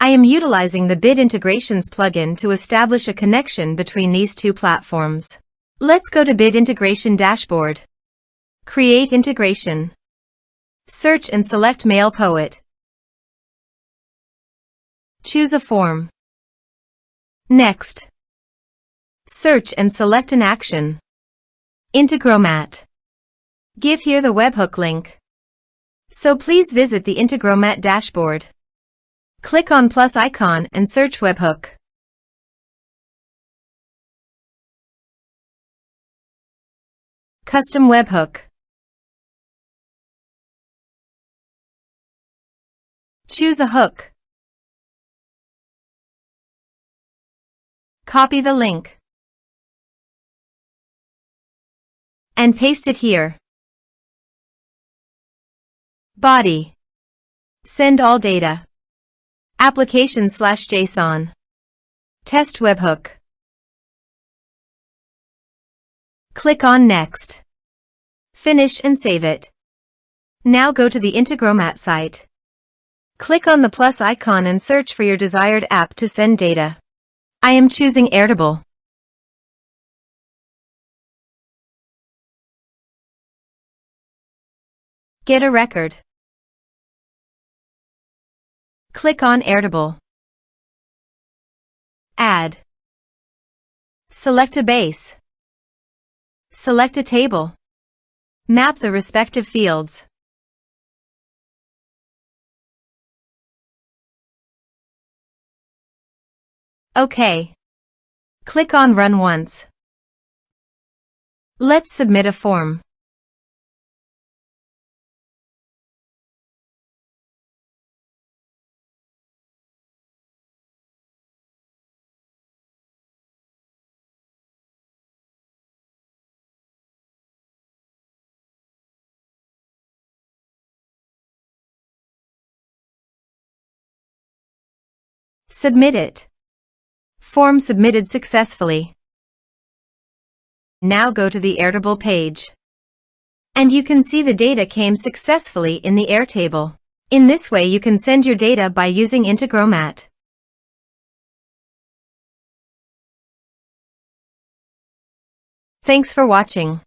I am utilizing the Bit Integrations plugin to establish a connection between these two platforms. Let's go to Bit Integration Dashboard. Create integration. Search and select MailPoet. Choose a form. Next. Search and select an action. Integromat. Give here the webhook link. So please visit the Integromat dashboard. Click on plus icon and search webhook. Custom webhook. Choose a hook. Copy the link and paste it here. Body. Send all data. Application/JSON. Test webhook. Click on Next. Finish and save it. Now go to the Integromat site. Click on the plus icon and search for your desired app to send data. I am choosing Airtable. Get a record. Click on Airtable. Add. Select a base. Select a table. Map the respective fields. OK. Click on Run once. Let's submit a form. Submit it. Form submitted successfully. Now go to the Airtable page. And you can see the data came successfully in the Airtable. In this way you can send your data by using Integromat. Thanks for watching.